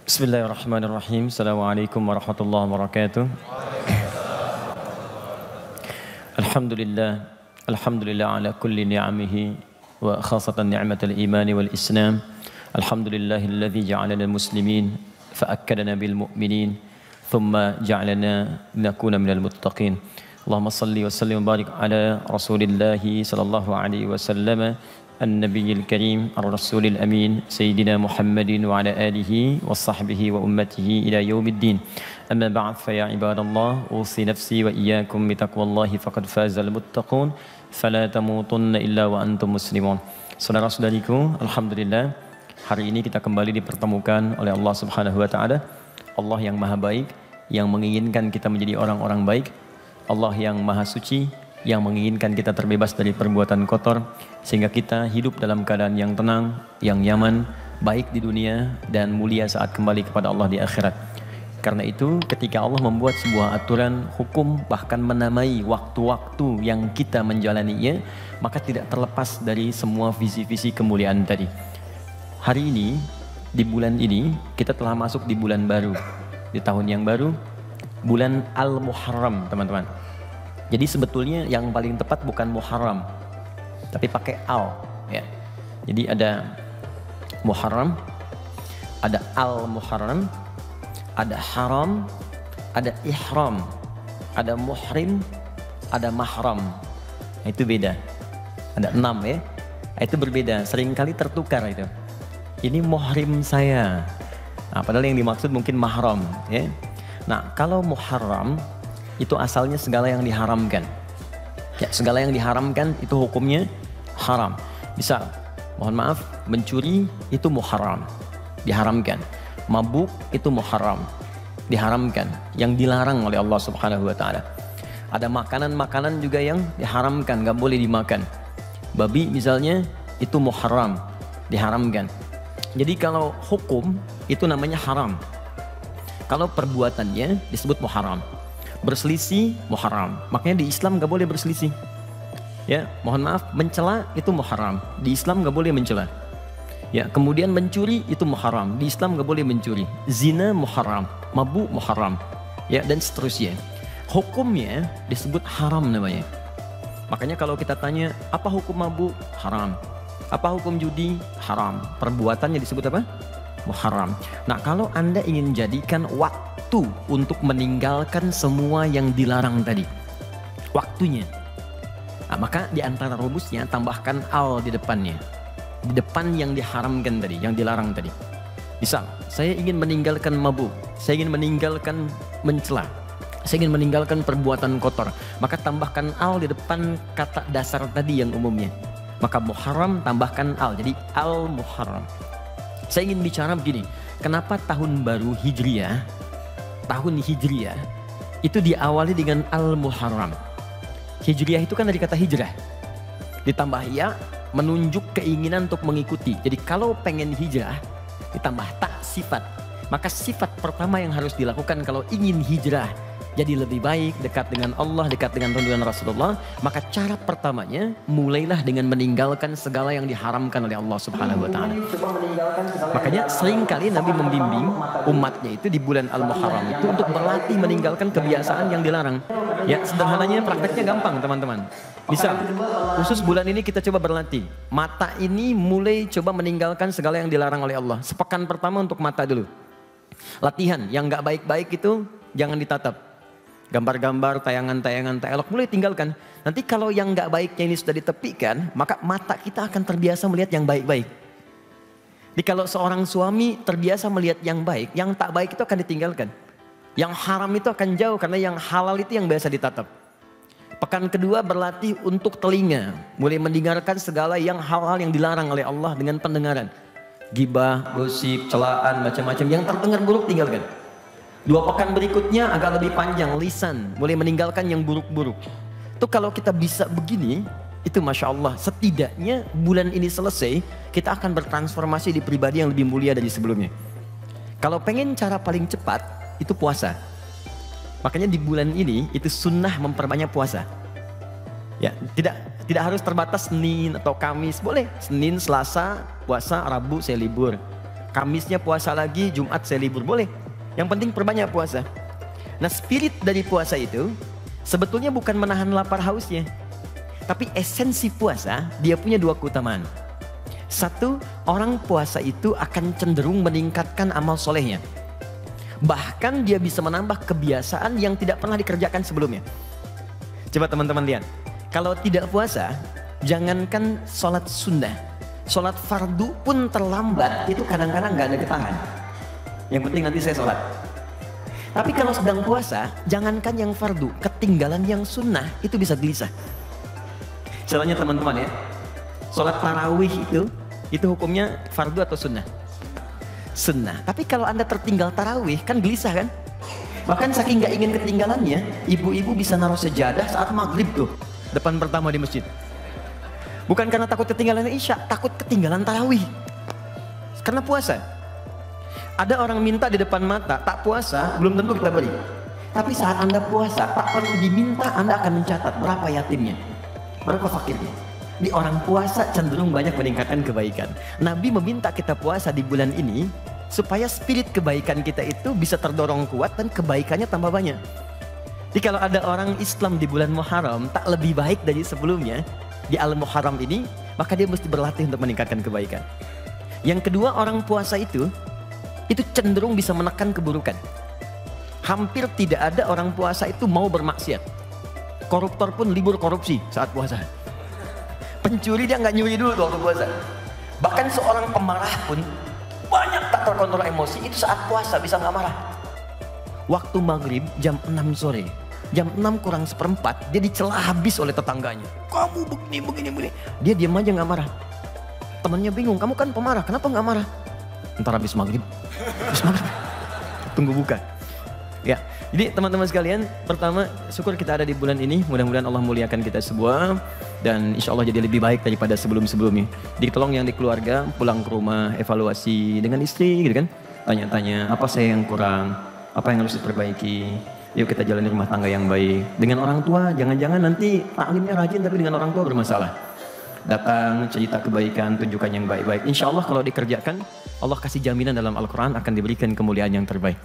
Bismillahirrahmanirrahim. Assalamualaikum warahmatullahi wabarakatuh. Alhamdulillah. Alhamdulillah ala kulli ni'amihi wa khasatan ni'matal imani wal islam. Alhamdulillahilladzi ja'alana muslimin fa'akkadana bil mu'minin thumma ja'alana nakuna minal muttaqin. Allahumma salli wa sallim wa barik ala Rasulillahi sallallahu alaihi wasallam النبي الكريم الرسول الأمين سيدنا محمد وعلى آله وصحبه وأمته إلى يوم الدين أما بعد فيا عباد الله أوصي نفسي وإياكم بتقوى الله فقد فاز المتقون فلا تموتن إلا وأنتم مسلمون. Saudara-saudariku, alhamdulillah hari ini kita kembali dipertemukan oleh Allah Subhanahu wa taala. Allah yang Maha Baik yang menginginkan kita menjadi orang-orang baik. Allah yang Maha Suci yang menginginkan kita terbebas dari perbuatan kotor sehingga kita hidup dalam keadaan yang tenang, yang nyaman, baik di dunia dan mulia saat kembali kepada Allah di akhirat. Karena itu ketika Allah membuat sebuah aturan hukum bahkan menamai waktu-waktu yang kita menjalaninya, maka tidak terlepas dari semua visi-visi kemuliaan tadi. Hari ini, di bulan ini kita telah masuk di bulan baru, di tahun yang baru, bulan Al-Muharram, teman-teman. Jadi sebetulnya yang paling tepat bukan Muharram, tapi pakai al. Ya. Jadi ada Muharram, ada Al-Muharram, ada Haram, ada Ihram, ada Muhrim, ada Mahram. Nah, itu beda. Ada 6 ya. Nah, itu berbeda. Seringkali tertukar itu. Ini Muhrim saya. Nah, padahal yang dimaksud mungkin Mahram. Ya. Nah kalau Muharram itu asalnya segala yang diharamkan. Ya, segala yang diharamkan itu hukumnya haram. Misal, mohon maaf, mencuri itu muharram, diharamkan. Mabuk itu muharram, diharamkan, yang dilarang oleh Allah Subhanahu wa taala. Ada makanan-makanan juga yang diharamkan, nggak boleh dimakan. Babi misalnya itu muharram, diharamkan. Jadi kalau hukum itu namanya haram. Kalau perbuatannya disebut muharram. Berselisih muharram, makanya di Islam gak boleh berselisih. Ya, mohon maaf, mencela itu muharram, di Islam gak boleh mencela. Ya, kemudian mencuri itu muharram, di Islam gak boleh mencuri. Zina muharram, mabuk muharram, ya dan seterusnya. Hukumnya disebut haram namanya. Makanya kalau kita tanya apa hukum mabuk, haram. Apa hukum judi, haram. Perbuatannya disebut apa? Muharram. Nah kalau Anda ingin jadikan waktu untuk meninggalkan semua yang dilarang tadi, waktunya, nah, maka di antara rumusnya tambahkan al di depannya, di depan yang diharamkan tadi, yang dilarang tadi. Misal, saya ingin meninggalkan mabuk, saya ingin meninggalkan mencela, saya ingin meninggalkan perbuatan kotor, maka tambahkan al di depan kata dasar tadi yang umumnya. Maka muharram tambahkan al, jadi al muharram. Saya ingin bicara begini, kenapa tahun baru Hijriyah, tahun Hijriyah itu diawali dengan Al-Muharram. Hijriyah itu kan dari kata hijrah, ditambah ya menunjuk keinginan untuk mengikuti. Jadi kalau pengen hijrah ditambah tak sifat, maka sifat pertama yang harus dilakukan kalau ingin hijrah jadi lebih baik, dekat dengan Allah, dekat dengan tuntunan Rasulullah, maka cara pertamanya mulailah dengan meninggalkan segala yang diharamkan oleh Allah Subhanahu wa taala. Makanya seringkali Nabi membimbing umatnya itu di bulan Al-Muharram itu untuk berlatih meninggalkan kebiasaan yang dilarang. Ya, sederhananya prakteknya gampang, teman-teman. Misal, khusus bulan ini kita coba berlatih. Mata ini mulai coba meninggalkan segala yang dilarang oleh Allah. Sepekan pertama untuk mata dulu. Latihan yang nggak baik-baik itu jangan ditatap. Gambar-gambar, tayangan-tayangan tak elok mulai tinggalkan. Nanti kalau yang nggak baiknya ini sudah ditepikan, maka mata kita akan terbiasa melihat yang baik-baik. Jadi kalau seorang suami terbiasa melihat yang baik, yang tak baik itu akan ditinggalkan. Yang haram itu akan jauh karena yang halal itu yang biasa ditatap. Pekan kedua berlatih untuk telinga, mulai mendengarkan segala yang hal-hal yang dilarang oleh Allah dengan pendengaran. Gibah, gosip, celaan, macam-macam yang terdengar buruk tinggalkan. 2 pekan berikutnya agak lebih panjang, lisan, mulai meninggalkan yang buruk-buruk. Itu kalau kita bisa begini, itu Masya Allah, setidaknya bulan ini selesai, kita akan bertransformasi di pribadi yang lebih mulia dari sebelumnya. Kalau pengen cara paling cepat, itu puasa. Makanya di bulan ini, itu sunnah memperbanyak puasa. Ya, tidak harus terbatas Senin atau Kamis, boleh. Senin, Selasa, puasa, Rabu saya libur. Kamisnya puasa lagi, Jumat saya libur, boleh. Yang penting perbanyak puasa. Nah, spirit dari puasa itu sebetulnya bukan menahan lapar hausnya. Tapi esensi puasa, dia punya dua keutamaan. Satu, orang puasa itu akan cenderung meningkatkan amal solehnya. Bahkan dia bisa menambah kebiasaan yang tidak pernah dikerjakan sebelumnya. Coba teman-teman lihat. Kalau tidak puasa, jangankan sholat sunnah, sholat fardu pun terlambat, itu kadang-kadang gak ada getaran. Yang penting nanti saya sholat. Tapi kalau sedang puasa, jangankan yang fardu, ketinggalan yang sunnah itu bisa gelisah. Soalnya teman-teman ya, sholat tarawih itu hukumnya fardu atau sunnah? Sunnah. Tapi kalau Anda tertinggal tarawih kan gelisah kan? Bahkan saking gak ingin ketinggalannya, ibu-ibu bisa naruh sejadah saat maghrib tuh, depan pertama di masjid. Bukan karena takut ketinggalan isya, takut ketinggalan tarawih. Karena puasa. Ada orang minta di depan mata, tak puasa, belum tentu kita beri. Tapi saat Anda puasa, tak perlu diminta, Anda akan mencatat berapa yatimnya, berapa fakirnya. Di orang puasa cenderung banyak meningkatkan kebaikan. Nabi meminta kita puasa di bulan ini, supaya spirit kebaikan kita itu bisa terdorong kuat dan kebaikannya tambah banyak. Jadi kalau ada orang Islam di bulan Muharram, tak lebih baik dari sebelumnya, di Al-Muharram ini, maka dia mesti berlatih untuk meningkatkan kebaikan. Yang kedua, orang puasa itu cenderung bisa menekan keburukan. Hampir tidak ada orang puasa itu mau bermaksiat. Koruptor pun libur korupsi saat puasa. Pencuri dia nggak nyuri dulu waktu puasa. Bahkan seorang pemarah pun banyak tak terkontrol emosi, itu saat puasa bisa nggak marah. Waktu maghrib jam 6 sore, jam 6 kurang seperempat, dia dicela habis oleh tetangganya. Kamu begini. Dia diam aja nggak marah. Temannya bingung, kamu kan pemarah, kenapa nggak marah? Ntar habis maghrib. Tunggu buka. Ya, jadi teman-teman sekalian, pertama syukur kita ada di bulan ini. Mudah-mudahan Allah muliakan kita semua dan insya Allah jadi lebih baik daripada sebelum-sebelumnya. Jadi tolong yang di keluarga pulang ke rumah evaluasi dengan istri, gitu kan? Tanya-tanya apa saya yang kurang, apa yang harus diperbaiki. Yuk kita jalani rumah tangga yang baik. Dengan orang tua, jangan-jangan nanti taklimnya rajin tapi dengan orang tua bermasalah. Datang, cerita kebaikan, tunjukkan yang baik-baik. Insya Allah kalau dikerjakan, Allah kasih jaminan dalam Al-Quran akan diberikan kemuliaan yang terbaik.